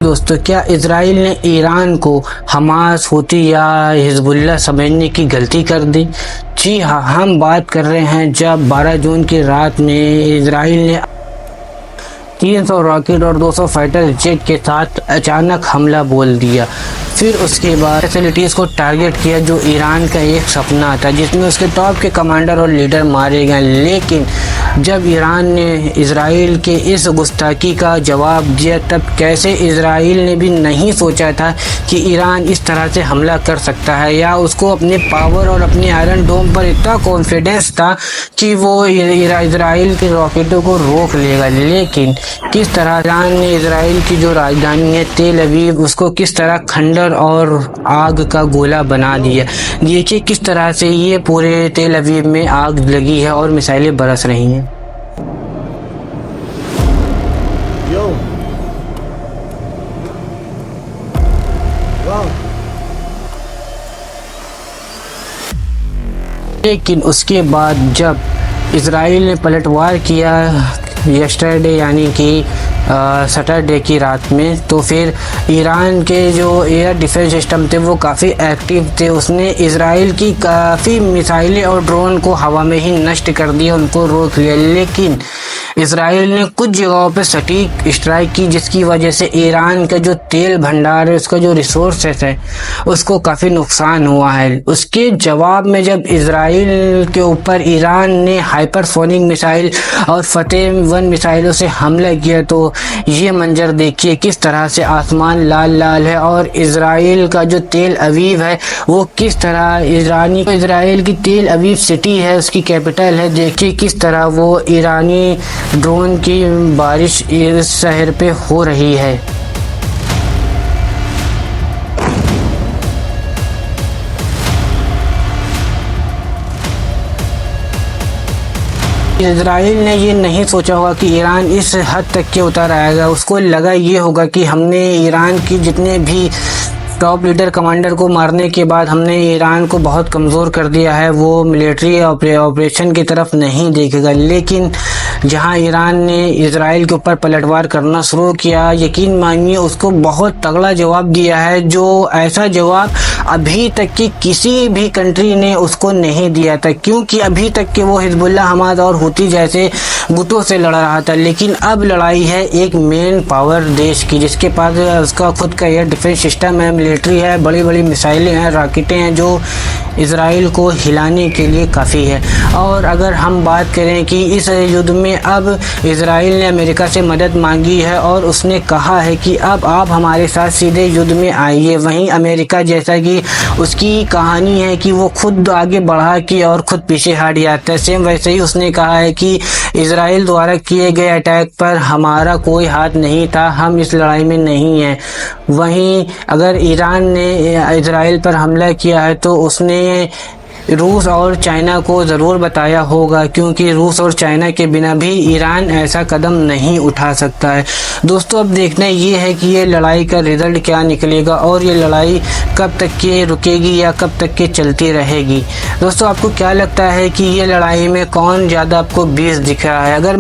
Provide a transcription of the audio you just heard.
दोस्तों, क्या इजराइल ने ईरान को हमास, हूती या हिजबुल्लाह समझने की गलती कर दी? जी हाँ, हम बात कर रहे हैं जब 12 जून की रात में इजराइल ने 300 रॉकेट और 200 फाइटर जेट के साथ अचानक हमला बोल दिया। फिर उसके बाद फैसिलिटीज़ को टारगेट किया जो ईरान का एक सपना था, जिसमें उसके टॉप के कमांडर और लीडर मारे गए। लेकिन जब ईरान ने इजराइल के इस गुस्ताखी का जवाब दिया, तब कैसे इजराइल ने भी नहीं सोचा था कि ईरान इस तरह से हमला कर सकता है, या उसको अपने पावर और अपने आयरन डोम पर इतना कॉन्फिडेंस था कि वो इजराइल के रॉकेटों को रोक लेगा। लेकिन किस तरह ईरान ने इजराइल की जो राजधानी है तेल अवीव, उसको किस तरह खंडर और आग का गोला बना दिया। देखिए किस तरह से ये पूरे तेल अवीव में आग लगी है और मिसाइलें बरस रही हैं। लेकिन उसके बाद जब इजराइल ने पलटवार किया यस्टरडे यानी कि सैटरडे की रात में, तो फिर ईरान के जो एयर डिफेंस सिस्टम थे वो काफ़ी एक्टिव थे। उसने इजराइल की काफ़ी मिसाइलें और ड्रोन को हवा में ही नष्ट कर दिया, उनको रोक लिया। लेकिन इजराइल ने कुछ जगहों पर सटीक स्ट्राइक की, जिसकी वजह से ईरान का जो तेल भंडार है, उसका जो रिसोर्सेस है, उसको काफ़ी नुकसान हुआ है। उसके जवाब में जब इजराइल के ऊपर ईरान ने हाइपरसोनिक मिसाइल और फतेह 1 मिसाइलों से हमला किया, तो ये मंजर देखिए किस तरह से आसमान लाल लाल है और इजराइल का जो तेल अवीव है वो किस तरह इजराइल की तेल अवीव सिटी है, उसकी कैपिटल है। देखिए किस तरह वो ईरानी ड्रोन की बारिश इस शहर पे हो रही है। इजराइल ने ये नहीं सोचा होगा कि ईरान इस हद तक के उतर आएगा। उसको लगा ये होगा कि हमने ईरान की जितने भी टॉप लीडर कमांडर को मारने के बाद हमने ईरान को बहुत कमज़ोर कर दिया है, वो मिलिट्री ऑपरेशन की तरफ नहीं देखेगा। लेकिन जहां ईरान ने इजराइल के ऊपर पलटवार करना शुरू किया, यकीन मानिए उसको बहुत तगड़ा जवाब दिया है, जो ऐसा जवाब अभी तक की किसी भी कंट्री ने उसको नहीं दिया था, क्योंकि अभी तक के वो हिजबुल्लाह, हमास और हूती जैसे गुटों से लड़ रहा था। लेकिन अब लड़ाई है एक मेन पावर देश की, जिसके पास उसका खुद का एयर डिफेंस सिस्टम है, मिलिट्री है, बड़ी बड़ी मिसाइलें हैं, रॉकेटें हैं, जो इजराइल को हिलाने के लिए काफ़ी है। और अगर हम बात करें कि इस युद्ध में अब इजराइल ने अमेरिका से मदद मांगी है और उसने कहा है कि अब आप हमारे साथ सीधे युद्ध में आइए। वहीं अमेरिका, जैसा कि उसकी कहानी है कि वो खुद आगे बढ़ा के और खुद पीछे हट जाता है, सेम वैसे ही उसने कहा है कि इजराइल द्वारा किए गए अटैक पर हमारा कोई हाथ नहीं था, हम इस लड़ाई में नहीं हैं। वहीं अगर ईरान ने इजराइल पर हमला किया है तो उसने रूस और चाइना को ज़रूर बताया होगा, क्योंकि रूस और चाइना के बिना भी ईरान ऐसा कदम नहीं उठा सकता है। दोस्तों, अब देखना ये है कि ये लड़ाई का रिज़ल्ट क्या निकलेगा और ये लड़ाई कब तक के रुकेगी या कब तक के चलती रहेगी। दोस्तों, आपको क्या लगता है कि ये लड़ाई में कौन ज़्यादा आपको बेस दिख रहा है? अगर